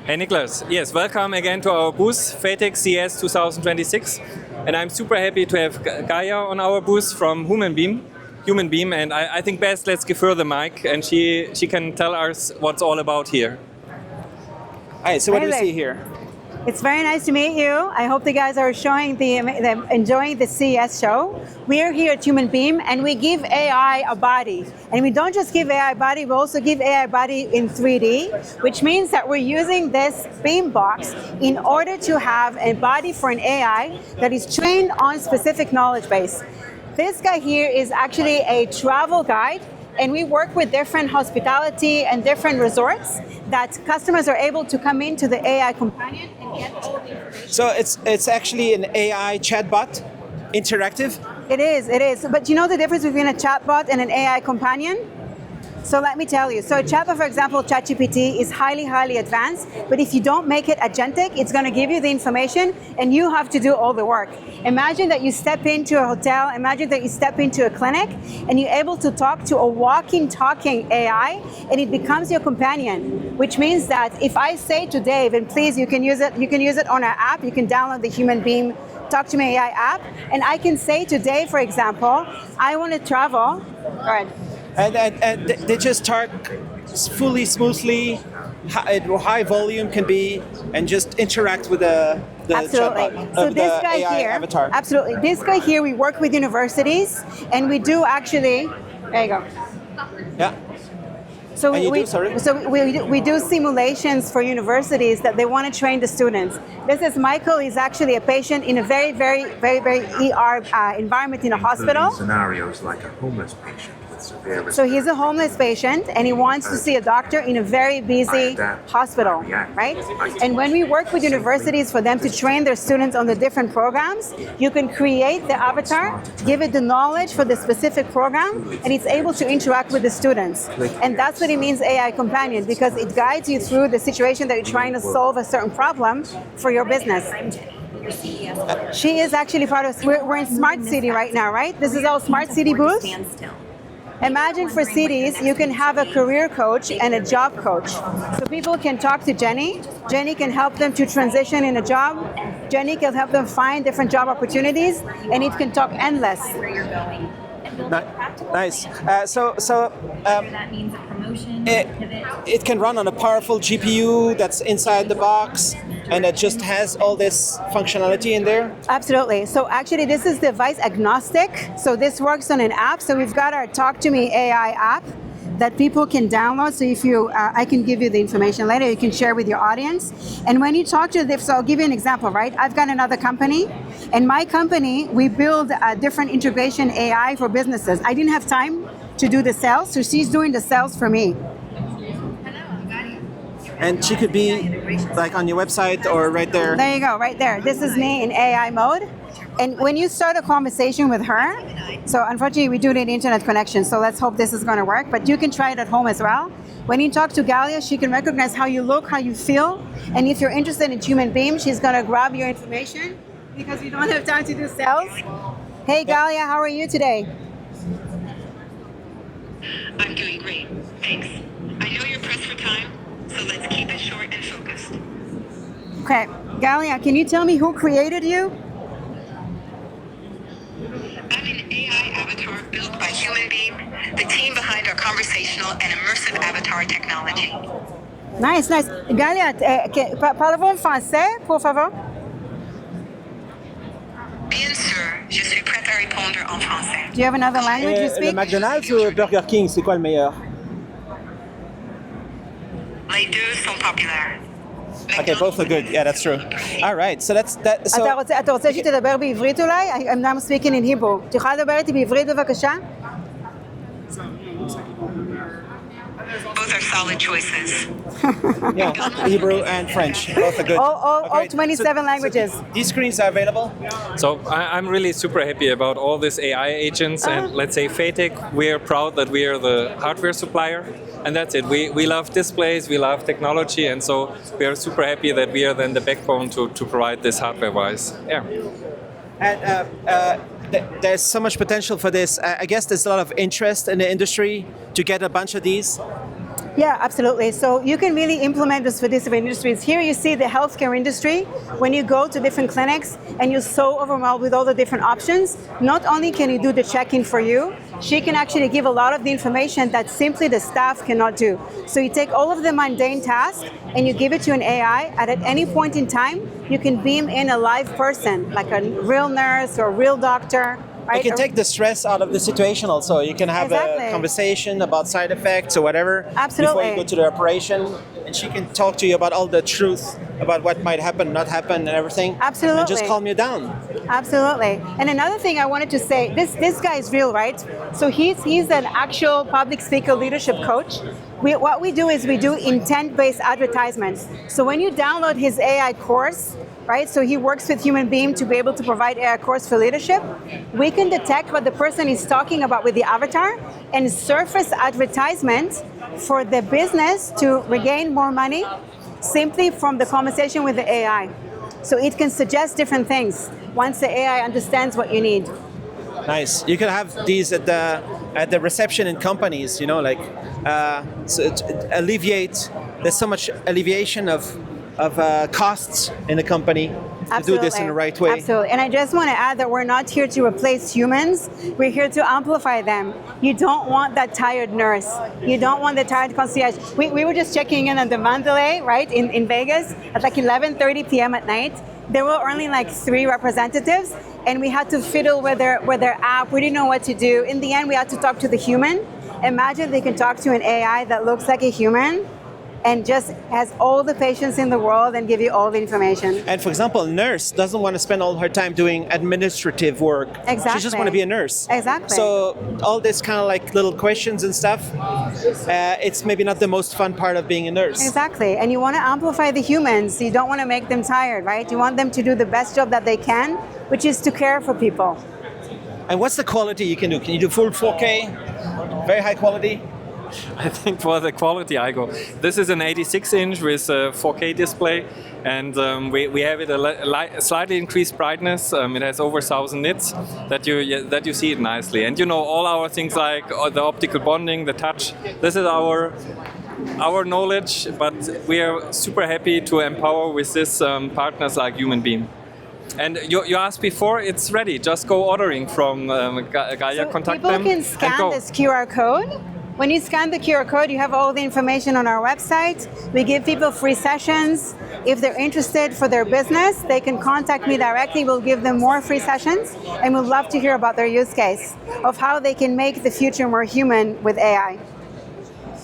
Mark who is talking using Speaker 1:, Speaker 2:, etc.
Speaker 1: Hey Niklas, yes, welcome again to our booth, faytech CES 2026. And I'm super happy to have Gaia on our booth from HumanBeam. And I think best let's give her the mic and she can tell us what's all about here.
Speaker 2: All right, so what do we see here?
Speaker 3: It's very nice to meet you. I hope the guys are enjoying the CES show. We are here at HumanBeam and we give AI a body. And we don't just give AI a body, we also give AI a body in 3D, which means that we're using this beam box in order to have a body for an AI that is trained on specific knowledge base. This guy here is actually a travel guide, and we work with different hospitality and different resorts that customers are able to come into the AI companion and get all the information.
Speaker 2: So it's actually an AI chatbot, interactive?
Speaker 3: It is. But you know the difference between a chatbot and an AI companion? So let me tell you. So a chatbot, for example, ChatGPT is highly, highly advanced, but if you don't make it agentic, it's going to give you the information and you have to do all the work. Imagine that you step into a hotel, imagine that you step into a clinic and you're able to talk to a walking, talking AI and it becomes your companion, which means that if I say to Dave, and please, you can use it on our app, you can download the HumanBeam TalkToMeAI app, and I can say to Dave, for example, I want to travel. Go ahead.
Speaker 2: And they just talk fully smoothly, high volume can be, and just interact with the chatbot,
Speaker 3: so this guy
Speaker 2: AI
Speaker 3: here,
Speaker 2: avatar.
Speaker 3: Absolutely. This guy here, we work with universities, and we do actually, there you go.
Speaker 2: Yeah.
Speaker 3: So we do simulations for universities that they want to train the students. This is Michael. He's actually a patient in a very, very, very, very ER environment in a hospital.
Speaker 4: Scenarios like a homeless patient.
Speaker 3: So he's a homeless patient and he wants to see a doctor in a very busy hospital, right? And when we work with universities for them to train their students on the different programs, you can create the avatar, give it the knowledge for the specific program, and it's able to interact with the students. And that's what it means AI companion, because it guides you through the situation that you're trying to solve a certain problem for your business. She is actually part of, we're in Smart City right now, right? This is our Smart City booth. Imagine for cities, you can have a career coach and a job coach. So people can talk to Jenny. Jenny can help them to transition in a job. Jenny can help them find different job opportunities, and it can talk endless.
Speaker 2: Nice. It can run on a powerful GPU that's inside the box, and it just has all this functionality in there?
Speaker 3: Absolutely. So actually, this is device agnostic. So this works on an app. So we've got our TalkToMeAI app that people can download. So if you, I can give you the information later, you can share with your audience. And when you talk to them, so I'll give you an example, right? I've got another company. In my company, we build a different integration AI for businesses. I didn't have time to do the sales, so she's doing the sales for me.
Speaker 2: And she could be like on your website or right there.
Speaker 3: There you go, right there. This is me in AI mode. And when you start a conversation with her, so unfortunately we do need internet connection, so let's hope this is going to work, but you can try it at home as well. When you talk to Galia, she can recognize how you look, how you feel, and if you're interested in HumanBeam, she's going to grab your information because we don't have time to do sales. Hey Galia, how are you today?
Speaker 5: I'm doing great, thanks. I know you're pressed for time, so let's keep it short and focused.
Speaker 3: Okay, Galia, can you tell me who created you?
Speaker 5: I'm an AI avatar built by HumanBeam, the team behind our conversational and immersive avatar technology.
Speaker 3: Nice. Galia, parlez-vous français, pour favor?
Speaker 5: Bien sûr, je suis prête à répondre en français.
Speaker 3: Do you have another language you
Speaker 2: Le
Speaker 3: speak?
Speaker 2: McDonald's ou Burger King, c'est quoi le meilleur?
Speaker 5: Les deux sont populaires.
Speaker 2: Okay, both are good. Yeah, that's true. All right, so that's that. So,
Speaker 3: אתה רוצה שתדבר בעברית אולי? I'm now speaking in Hebrew. תוכל לדבר איתי בעברית בבקשה?
Speaker 5: Both are solid choices.
Speaker 2: yeah, Hebrew and French, both are good.
Speaker 3: All 27 languages.
Speaker 2: So these screens are available?
Speaker 1: So I'm really super happy about all these AI agents, and let's say faytech, we are proud that we are the hardware supplier, and that's it. We love displays, we love technology, and so we are super happy that we are then the backbone to provide this hardware-wise. Yeah.
Speaker 2: And there's so much potential for this. I guess there's a lot of interest in the industry to get a bunch of these.
Speaker 3: Yeah, absolutely. So you can really implement this for different industries. Here you see the healthcare industry. When you go to different clinics and you're so overwhelmed with all the different options, not only can you do the check-in for you, she can actually give a lot of the information that simply the staff cannot do. So you take all of the mundane tasks and you give it to an AI, and at any point in time, you can beam in a live person, like a real nurse or a real doctor. Right?
Speaker 2: You can take the stress out of the situation also. You can have
Speaker 3: Exactly.
Speaker 2: a conversation about side effects or whatever
Speaker 3: Absolutely.
Speaker 2: before you go to the operation, and she can talk to you about all the truth about what might happen, not happen, and everything.
Speaker 3: Absolutely.
Speaker 2: And just calm you down.
Speaker 3: Absolutely. And another thing I wanted to say, this guy is real, right? So he's an actual public speaker leadership coach. What we do is we do intent-based advertisements. So when you download his AI course, right? So he works with HumanBeam to be able to provide a course for leadership. We can detect what the person is talking about with the avatar and surface advertisements for the business to regain more money simply from the conversation with the AI. So it can suggest different things once the AI understands what you need.
Speaker 2: Nice. You can have these at the reception in companies, like so it alleviate. There's so much alleviation of costs in the company to do this in the right way.
Speaker 3: Absolutely. And I just want to add that we're not here to replace humans. We're here to amplify them. You don't want that tired nurse. You don't want the tired concierge. We were just checking in on the Mandalay, right, in Vegas at like 11:30 p.m. at night. There were only like 3 representatives, and we had to fiddle with their app. We didn't know what to do. In the end, we had to talk to the human. Imagine they can talk to an AI that looks like a human and just has all the patience in the world and give you all the information.
Speaker 2: And for example, a nurse doesn't want to spend all her time doing administrative work.
Speaker 3: Exactly.
Speaker 2: She just want to be a nurse.
Speaker 3: Exactly.
Speaker 2: So all this kind of like little questions and stuff, it's maybe not the most fun part of being a nurse.
Speaker 3: Exactly. And you want to amplify the humans. You don't want to make them tired, right? You want them to do the best job that they can, which is to care for people.
Speaker 2: And what's the quality you can do? Can you do full 4K? Very high quality?
Speaker 1: I think for the quality I go. This is an 86-inch with a 4K display, and we have it a slightly increased brightness. It has over 1,000 nits that you see it nicely. And all our things like the optical bonding, the touch. This is our knowledge, but we are super happy to empower with this partners like HumanBeam. And you asked before, it's ready. Just go ordering from Gaia.
Speaker 3: So
Speaker 1: contact
Speaker 3: people
Speaker 1: them.
Speaker 3: can scan this QR code. When you scan the QR code, you have all the information on our website. We give people free sessions. If they're interested for their business, they can contact me directly. We'll give them more free sessions, and we'd love to hear about their use case of how they can make the future more human with AI.